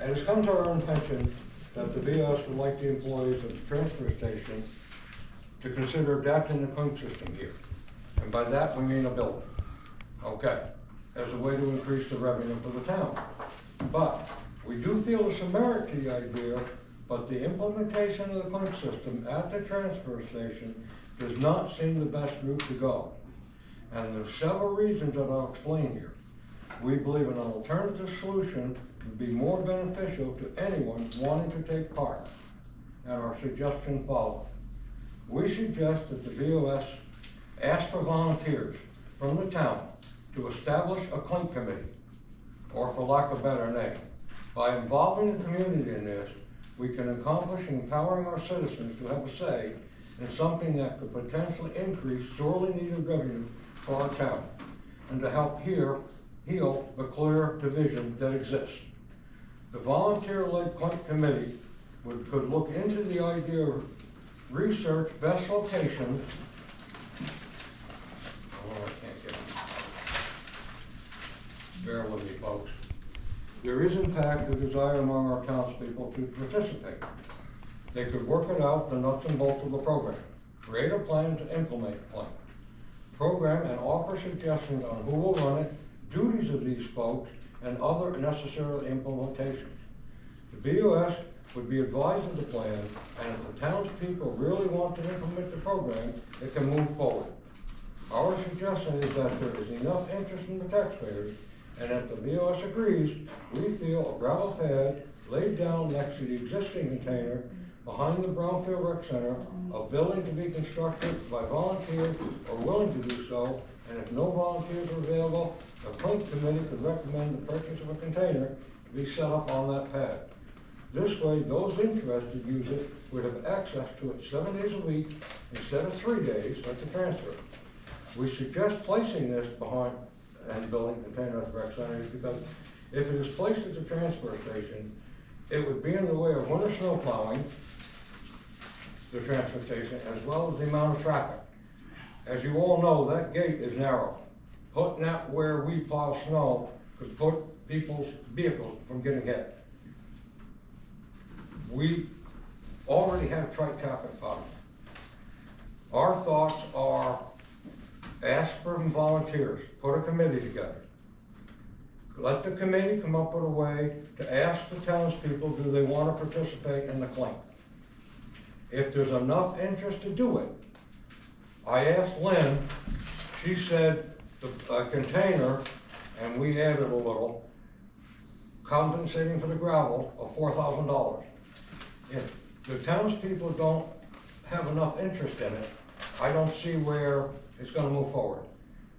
And it's come to our attention that the BOS would like the employees of the transfer station to consider adapting the Clink system here. And by that, we mean a building. Okay, as a way to increase the revenue for the town. But we do feel there's some merit to the idea, but the implementation of the Clink system at the transfer station does not seem the best route to go. And there's several reasons that I'll explain here. We believe an alternative solution would be more beneficial to anyone wanting to take part. And our suggestion follows. We suggest that the BOS ask for volunteers from the town to establish a Clink committee, or for lack of a better name. By involving the community in this, we can accomplish empowering our citizens to have a say in something that could potentially increase sorely needed revenue for our town, and to help heal the clear division that exists. The volunteer-led Clink committee could look into the idea of research best locations. Oh, I can't get it. Bear with me, folks. There is in fact a desire among our townspeople to participate. They could work it out, the nuts and bolts of the program, create a plan to implement the plan, program and offer suggestions on who will run it, duties of these folks, and other necessary implementations. The BOS would be advised of the plan, and if the townspeople really want to implement the program, it can move forward. Our suggestion is that there is enough interest in the taxpayers, and if the BOS agrees, we feel a gravel pad laid down next to the existing container behind the Brownfield Rec Center, a building to be constructed by volunteers or willing to do so, and if no volunteers are available, the Clink committee could recommend the purchase of a container to be set up on that pad. This way, those interested to use it would have access to it 7 days a week instead of 3 days at the transfer. We suggest placing this behind and building container at the rec centers because if it is placed at the transfer station, it would be in the way of winter snow plowing, the transfer station, as well as the amount of traffic. As you all know, that gate is narrow. Putting that where we plow snow could put people's vehicles from getting hit. We already have traffic problems. Our thoughts are ask for volunteers, put a committee together. Let the committee come up with a way to ask the townspeople, do they want to participate in the Clink? If there's enough interest to do it, I asked Lynn, she said the container, and we added a little, compensating for the gravel of $4,000. If the townspeople don't have enough interest in it, I don't see where it's gonna move forward.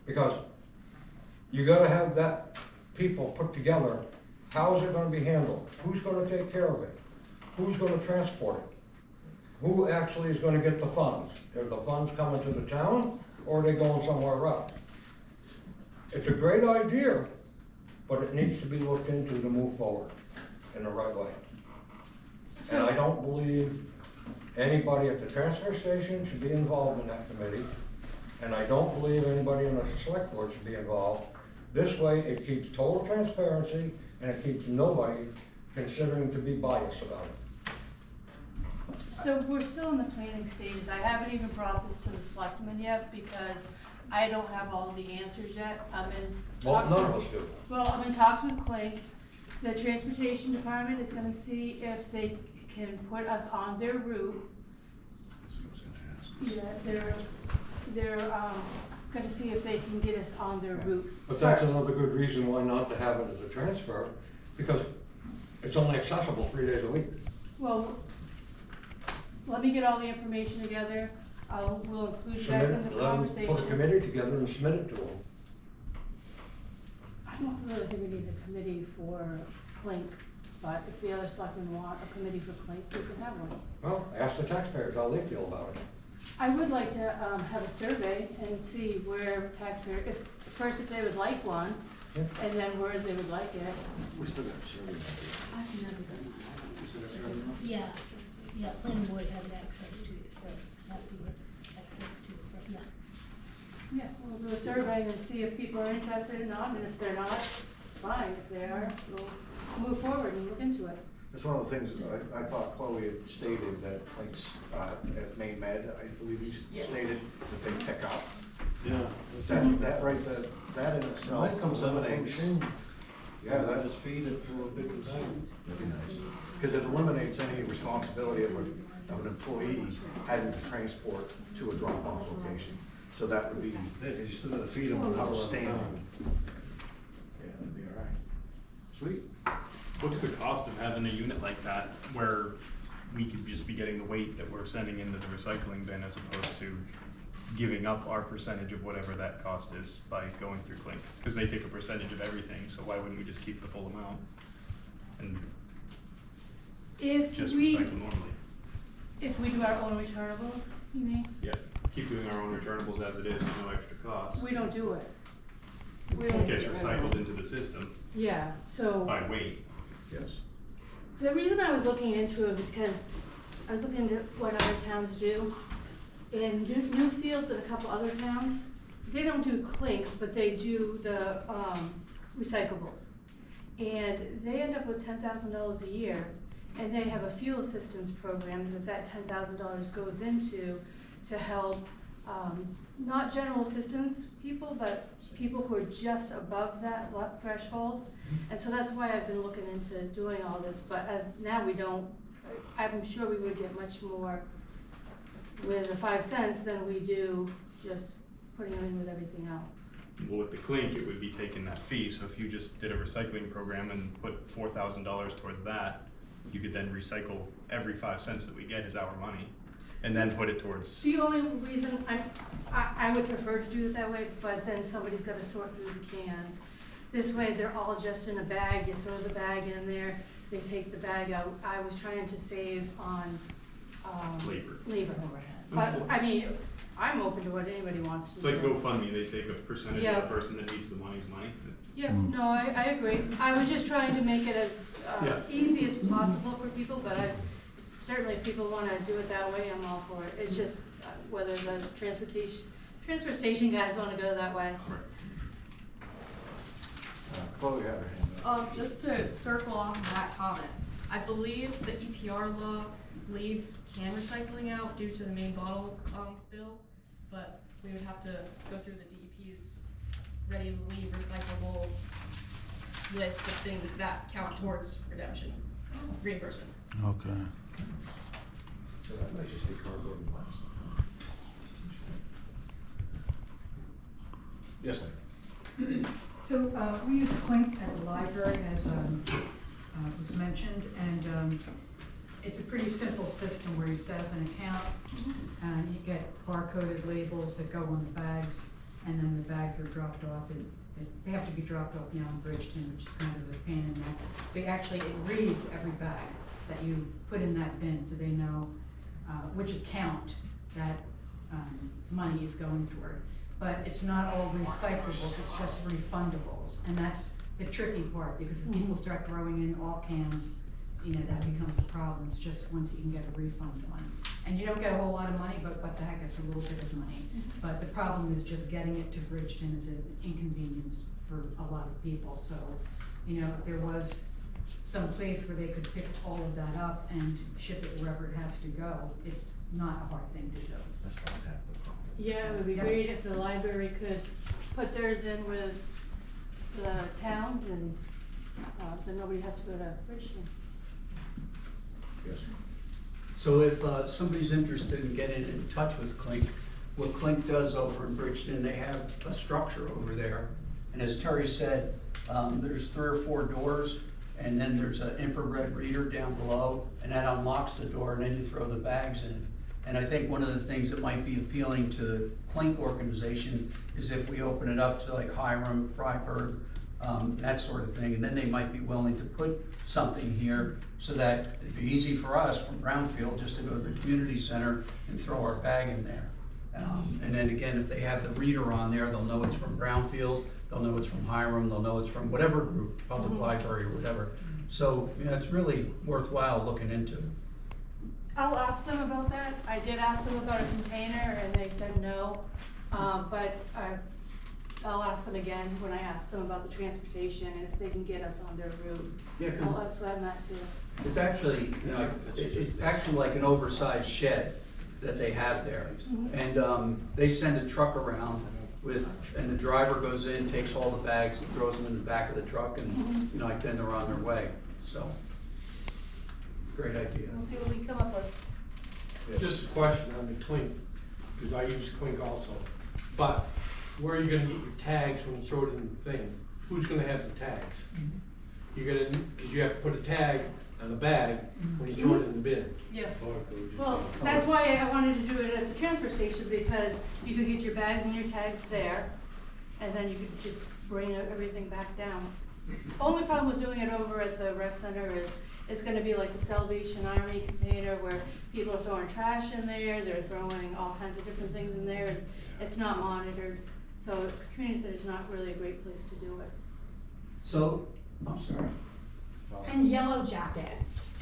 Because you gotta have that people put together, how is it gonna be handled? Who's gonna take care of it? Who's gonna transport it? Who actually is gonna get the funds? Are the funds coming to the town, or are they going somewhere else? It's a great idea, but it needs to be looked into to move forward in the right way. And I don't believe anybody at the transfer station should be involved in that committee, and I don't believe anybody in the select board should be involved. This way, it keeps total transparency, and it keeps nobody considering to be biased about it. So we're still in the planning stages. I haven't even brought this to the selectmen yet because I don't have all the answers yet. I'm in talks. Well, none of us do. Well, I'm in talks with Clink. The transportation department is gonna see if they can put us on their route. Yeah, they're gonna see if they can get us on their route. But that's first. another good reason why not to have it as a transfer, because it's only accessible 3 days a week. Well, let me get all the information together. We'll include you guys in the conversation. Put a committee together and submit it to them. I don't really think we need a committee for Clink, but if the other selectmen want a committee for Clink, we can have one. Well, ask the taxpayers how they feel about it. I would like to have a survey and see where taxpayers, if they would like one, Yeah. and then where they would like it. We still got survey. I've never done You still got survey? that. Yeah, planning board has access to it, so that we have access to it, yes. Yeah, we'll do a survey and see if people are interested or not, and if they're not, it's fine. If they are, we'll move forward and look into it. That's one of the things I thought Chloe had stated that Clink's, at Maine Med, I believe you Yeah. stated that they pick up. Yeah. That right, that in itself That comes out of the eliminates. machine. Yeah, that Just feed it to a big container. would be nice. Because it eliminates any responsibility of an employee having to transport to a drop-off location. So that would be Yeah, 'cause you still gotta feed them. outstanding. Yeah, that'd be all right. Sweet. What's the cost of having a unit like that where we could just be getting the weight that we're sending into the recycling bin as opposed to giving up our percentage of whatever that cost is by going through Clink? Because they take a percentage of everything, so why wouldn't we just keep the full amount and If just we, recycle normally? if we do our own returnables, you mean? Yeah, keep doing our own returnables as it is with no extra cost. We don't do it. We It don't gets do it. recycled into the system Yeah, so. by weight. Yes. The reason I was looking into it was because I was looking into what other towns do. In Newfields and a couple other towns, they don't do Clink, but they do the recyclables. And they end up with $10,000 a year, and they have a fuel assistance program that $10,000 goes into to help, not general assistance people, but people who are just above that threshold. And so that's why I've been looking into doing all this, but as now we don't, I'm sure we would get much more with the 5 cents than we do just putting it in with everything else. Well, with the Clink, it would be taking that fee, so if you just did a recycling program and put $4,000 towards that, you could then recycle every 5 cents that we get is our money, and then put it towards, The only reason I would prefer to do it that way, but then somebody's gotta sort through the cans. This way, they're all just in a bag, you throw the bag in there, they take the bag out. I was trying to save on, labor. labor. But, I mean, I'm open to what anybody wants to It's do. like GoFundMe, they take a percentage of Yeah. the person that needs the money's money. Yeah, no, I agree. I was just trying to make it as Yeah. easy as possible for people, but certainly if people wanna do it that way, I'm all for it. It's just whether the transfer station guys wanna go that way. Chloe had her hand up. Just to circle off of that comment, I believe the EPR law leaves can recycling out due to the main bottle, bill, but we would have to go through the DEP's ready to leave recyclable list of things that count towards redemption, reimbursement. Okay. So that might just be cardboard and plastic. Yes, ma'am. So, we use Clink at the library, as was mentioned, and it's a pretty simple system where you set up an account, and you get barcoded labels that go on the bags, and then the bags are dropped off. They have to be dropped off now in Bridgeton, which is kind of a pain in the neck. But actually, it reads every bag that you put in that bin, so they know which account that money is going toward. But it's not all recyclables, it's just refundables, and that's the tricky part, because if people start throwing in all cans, you know, that becomes a problem. It's just once you can get a refund on. And you don't get a whole lot of money, but what the heck, it's a little bit of money. But the problem is just getting it to Bridgeton is an inconvenience for a lot of people. So, you know, if there was some place where they could pick all of that up and ship it wherever it has to go, it's not a hard thing to do. That's not half the problem. Yeah, it would be Yeah. great if the library could put theirs in with the towns and then nobody has to go to Bridgeton. Yes. So if somebody's interested in getting in touch with Clink, what Clink does over in Bridgeton, they have a structure over there. And as Terry said, there's 3 or 4 doors, and then there's an infrared reader down below, and that unlocks the door, and then you throw the bags in. And I think one of the things that might be appealing to the Clink organization is if we open it up to like Hiram, Freiburg, that sort of thing, and then they might be willing to put something here so that it'd be easy for us from Brownfield just to go to the community center and throw our bag in there. And then again, if they have the reader on there, they'll know it's from Brownfield, they'll know it's from Hiram, they'll know it's from whatever group, public library or whatever. So, you know, it's really worthwhile looking into. I'll ask them about that. I did ask them about a container and they said no. But I'll ask them again when I ask them about the transportation and if they can get us on their route. Yeah, 'cause- I'll ask them that too. It's actually, you know, it's actually like an oversized shed that they have there. And they send a truck around with, and the driver goes in, takes all the bags, and throws them in the back of the truck, and, you know, like then they're on their way, so. Great idea. We'll see what we come up with. Just a question on the Clink, because I use Clink also. But where are you gonna get your tags when you throw it in the thing? Who's gonna have the tags? You're gonna, because you have to put a tag on the bag when you throw it in the bin. Yeah. Barcode. Well, that's why I wanted to do it at the transfer station, because you could get your bags and your tags there, and then you could just bring everything back down. Only problem with doing it over at the rec center is it's gonna be like the Salvation Army container where people are throwing trash in there, they're throwing all kinds of different things in there, and it's not monitored. So community center's not really a great place to do it. So, I'm sorry. And yellow jackets.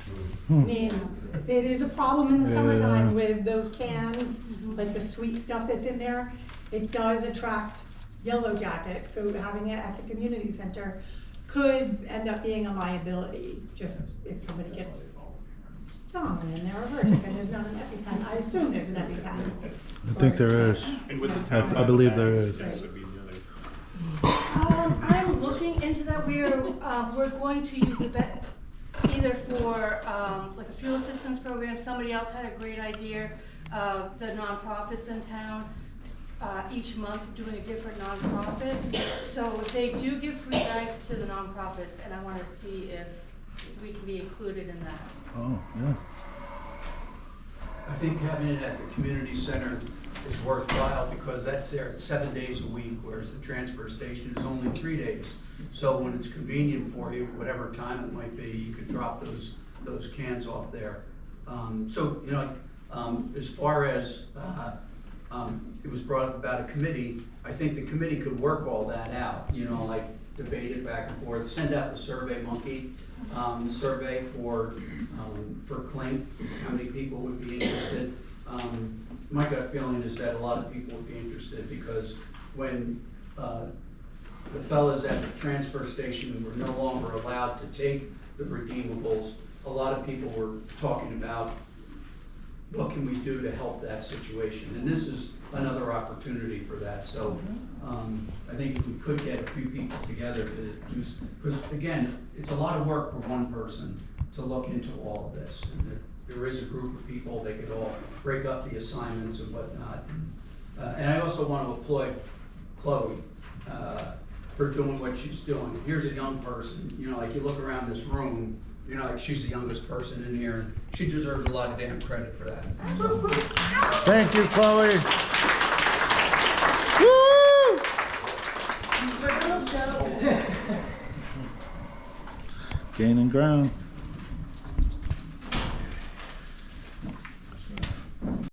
I mean, it is a problem in the summertime with those cans, like the sweet stuff that's in there. It does attract yellow jackets, so having it at the community center could end up being a liability, just if somebody gets stung and they're allergic and there's not an EpiPen. I assume there's an EpiPen. I think there is. And with the town. I believe there is. Yes, would be the other. I'm looking into that. We're going to use either for, like a fuel assistance program. Somebody else had a great idea of the nonprofits in town, each month doing a different nonprofit. So they do give free bags to the nonprofits, and I wanna see if we can be included in that. Oh, yeah. I think having it at the community center is worthwhile because that's there 7 days a week, whereas the transfer station is only 3 days. So when it's convenient for you, whatever time it might be, you could drop those cans off there. So, you know, as far as, it was brought up about a committee, I think the committee could work all that out, you know, like debate it back and forth, send out the Survey Monkey survey for Clink, how many people would be interested. My gut feeling is that a lot of people would be interested because when the fellas at the transfer station were no longer allowed to take the redeemables, a lot of people were talking about what can we do to help that situation, and this is another opportunity for that. So I think if we could get a few people together to do, because again, it's a lot of work for one person to look into all of this. And if there is a group of people, they could all break up the assignments and whatnot. And I also want to applaud Chloe for doing what she's doing. Here's a young person, you know, like you look around this room, you know, like she's the youngest person in here, and she deserves a lot of damn credit for that. Thank you, Chloe. Woo! Gaining ground.